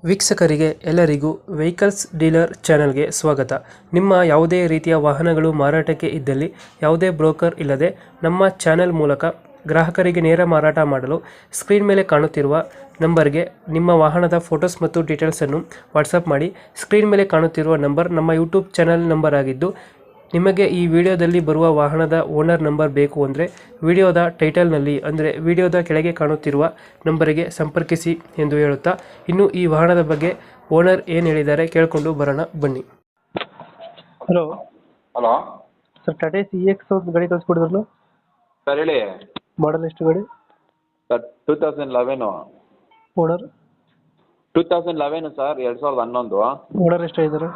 ವೀಕ್ಷಕರಿಗೆ ಎಲ್ಲರಿಗೂ vehicles dealer ಚಾನೆಲ್ಗೆ ಸ್ವಾಗತ. ನಿಮ್ಮ ಯಾವುದೇ ರೀತಿಯ ವಾಹನಗಳು ಮಾರಾಟಕ್ಕೆ ಇದ್ದಲ್ಲಿ ಯಾವುದೇ ಬ್ರೋಕರ್ ಇಲ್ಲದೆ ನಮ್ಮ ಚಾನೆಲ್ ಮೂಲಕ ಗ್ರಾಹಕರಿಗೆ ನೇರ ಮಾರಾಟ ಮಾಡಲು ಸ್ಕ್ರೀನ್ ಮೇಲೆ ಕಾಣುತ್ತಿರುವ ನಂಬರ್ಗೆ ನಿಮ್ಮ ವಾಹನದ ಫೋಟೋಸ್ ಮತ್ತು ಡೀಟೇಲ್ಸನ್ನು ವಾಟ್ಸಪ್ ಮಾಡಿ. ಸ್ಕ್ರೀನ್ ಮೇಲೆ ಕಾಣುತ್ತಿರುವ ನಂಬರ್ ನಮ್ಮ ಯೂಟ್ಯೂಬ್ ಚಾನೆಲ್ ನಂಬರ್ ಆಗಿದ್ದು, ನಿಮಗೆ ಈ ವಿಡಿಯೋದಲ್ಲಿ ಬರುವ ವಾಹನದ ಓನರ್ ನಂಬರ್ ಬೇಕು ಅಂದರೆ ವಿಡಿಯೋದ ಟೈಟಲ್ನಲ್ಲಿ ಅಂದರೆ ವಿಡಿಯೋದ ಕೆಳಗೆ ಕಾಣುತ್ತಿರುವ ನಂಬರಿಗೆ ಸಂಪರ್ಕಿಸಿ ಎಂದು ಹೇಳುತ್ತಾ, ಇನ್ನು ಈ ವಾಹನದ ಬಗ್ಗೆ ಓನರ್ ಏನು ಹೇಳಿದ್ದಾರೆ ಕೇಳಿಕೊಂಡು ಬರೋಣ ಬನ್ನಿ. Hello hello sir, Tata CX ಒಂದು ಗಾಡಿ ಕಳಿಸ್ಕೊಡಿದ್ರಲ್ಲ, ಸರ್ ಹೇಳಿ. ಮಾಡಲ್ ಎಷ್ಟು ಗಾಡಿ? Sir 2011 owner 2011 sir, 2011. ಓನರ್ ಎಷ್ಟಾಗಿದ್ದಾರೆ?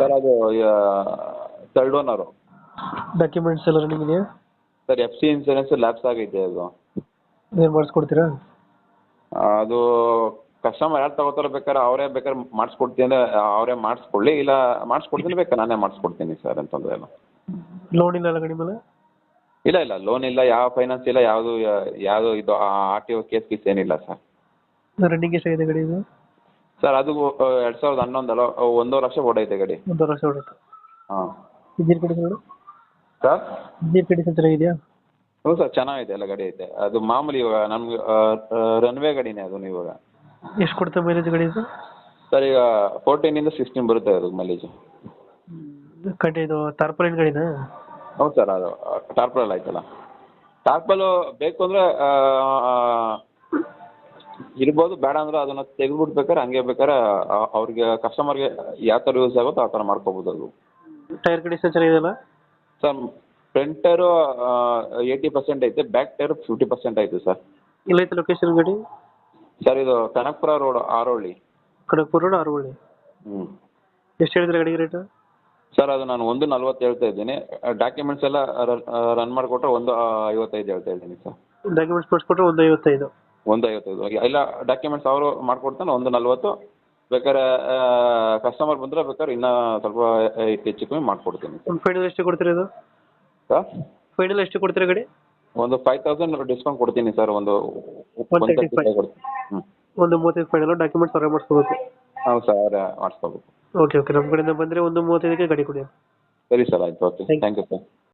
ಸರ್ ಅದು ಥರ್ಡ್ ಓನರು. ಡಾಕ್ಯುಮೆಂಟ್ಸ್ ಎಲ್ಲ ರನ್ನಿಂಗ್ ಇದೆಯಾ? ಸರ್ FC ಇನ್ಸೂರೆನ್ಸ್ ಲ್ಯಾಪ್ಸ್ ಆಗೈತೆ. ಅದು ಏನು ಮಾಡಿಸ್ಕೊಡ್ತೀರಾ? ಅದು ಕಸ್ಟಮರ್ ಯಾರು ತಗೋತಾರೋ ಬೇಕಾದ್ರೆ ಅವರೇ ಬೇಕಾದ್ರೆ ಮಾಡಿಸ್ಕೊಡ್ತೀನಿ ಅಂದರೆ ಅವರೇ ಮಾಡಿಸ್ಕೊಳ್ಳಿ, ಇಲ್ಲ ಮಾಡಿಸ್ಕೊಡ್ತೀನಿ ಬೇಕಾದ್ರೆ ನಾನೇ ಮಾಡಿಸ್ಕೊಡ್ತೀನಿ ಸರ್, ಅಂತಂದ್ರೆ ಇಲ್ಲ. ಲೋನ್ ಇಲ್ಲ ಅಲ್ಲ ಗಾಡಿ ಮೇಲೆ? ಇಲ್ಲ ಇಲ್ಲ, ಲೋನ್ ಇಲ್ಲ, ಯಾವ ಫೈನಾನ್ಸ್ ಇಲ್ಲ, ಯಾವುದು ಇದು RTO ಕೇಸ್ ಏನಿಲ್ಲ ಸರ್. ರನ್ನಿಂಗ್ ಎಷ್ಟಾಗಿದೆ ಗಾಡಿ ಇದು? ಸರ್ ಅದು 2011 ಅಲ್ಲ, 1.5 ವರ್ಷ ಓಡೈತೆ ಗಾಡಿ. 1.5 ವರ್ಷ ಹೊರಟು. ಹಾಂ engine condition sir, engine condition ಚೆನ್ನಾಗಿದೆಯಾ? ಹ್ಞೂ ಸರ್, ಚೆನ್ನಾಗಿದೆ, ಎಲ್ಲ ಗಾಡಿ ಐತೆ. ಅದು ಮಾಮೂಲಿ ಇವಾಗ ನಮ್ಗೆ ರನ್ವೇ ಗಾಡಿನೇ ಅದು. ಇವಾಗ ಎಷ್ಟು ಕೊಡ್ತಾ ಮೈಲೇಜ್ ಗಾಡಿ ಇದು? ಸರ್ ಈಗ 14 ಇಂದ 16 ಬರುತ್ತೆ ಅದು ಮೈಲೇಜ್. ಇದು ತಾರ್ಪಲಿನ್ ಗಾಡಿನಾ? ಹೌದು ಸರ್, ಅದು ಟಾರ್ಪಲ್ ಆಯ್ತಲ್ಲ. ಟಾರ್ಪಲು ಬೇಕು ಅಂದರೆ ಇರ್ಬೋದು, ಬೇಡ ಅಂದ್ರೆ ಅದನ್ನು ತೆಗೆದುಬಿಡ್ಬೇಕಾರೆ ಹಂಗೆ ಬೇಕಾದ್ರೆ ಅವ್ರಿಗೆ ಕಸ್ಟಮರ್ಗೆ ಯಾವ ಥರ ಯೂಸ್ ಆಗುತ್ತೋ ಆ ಥರ ಮಾಡ್ಕೋಬೋದು. ಅದು ಟೈರ್ ಕಂಡೀಷನ್ ಚೆನ್ನಾಗಿದೆಯಲ್ಲ ಸರ್? ಫ್ರಂಟ್ ಟೈರು 80% ಐತೆ, ಬ್ಯಾಕ್ ಟೈರು 50% ಐತೆ ಸರ್. ಎಲ್ಲೈತೆ ಲೊಕೇಶನ್ ಗಾಡಿ? ಸರ್ ಇದು ಕನಕಪುರ ರೋಡ್, ಆರೋಹಳ್ಳಿ. ಕನಕಪುರ ರೋಡ್, ಆರೋಹಳ್ಳಿ. ಹ್ಞೂ. ಎಷ್ಟು ಹೇಳಿದ್ರೆ ಗಾಡಿಗೆ ರೇಟು? ಸರ್ ಅದು ನಾನು 1.40 ಹೇಳ್ತಾ ಇದ್ದೀನಿ. ಡಾಕ್ಯುಮೆಂಟ್ಸ್ ಎಲ್ಲ ರನ್ ಮಾಡಿಕೊಟ್ರೆ 1.55 ಹೇಳ್ತಾ ಇದ್ದೀನಿ ಸರ್. ಡಾಕ್ಯುಮೆಂಟ್ಸ್ ಕೊಡಿಸ್ಕೊಟ್ರೆ 1.55? 1.55 ಇಲ್ಲ, ಡಾಕ್ಯುಮೆಂಟ್ಸ್ ಅವರು ಮಾಡ್ಕೊಡ್ತಾನೆ 1.40. ಬೇಕಾದ್ರೆ ಕಸ್ಟಮರ್ ಬಂದರೆ ಬೇಕಾದ್ರೆ ಇನ್ನೂ ಸ್ವಲ್ಪ ಹೆಚ್ಚು ಕಮ್ಮಿ ಮಾಡಿಕೊಡ್ತೀನಿ ಸರ್. ಫೈನಲ್ ಎಷ್ಟು ಕೊಡ್ತೀರಾ ಇದು? ಸರ್ ಫೈನಲ್ ಎಷ್ಟು ಕೊಡ್ತೀರಾ ಗಾಡಿ? ಒಂದು 5,000 ಡಿಸ್ಕೌಂಟ್ ಕೊಡ್ತೀನಿ ಸರ್. ಒಂದು 135. ಹ್ಞೂ, 1.35 ಫೈನಲ್. ಡಾಕ್ಯುಮೆಂಟ್ಸ್ ಅವರೇ ಮಾಡಿಸ್ಕೋಬೇಕು? ಹೌದು ಸರ್, ಮಾಡಿಸ್ಕೋಬೇಕು. ಓಕೆ ಓಕೆ, ನಮ್ಮ ಕಡೆಯಿಂದ ಬಂದರೆ 1.35ಗೆ ಗಾಡಿ ಕೊಡಿ. ಸರಿ ಸರ್, ಆಯಿತು. Okay, thank you sir.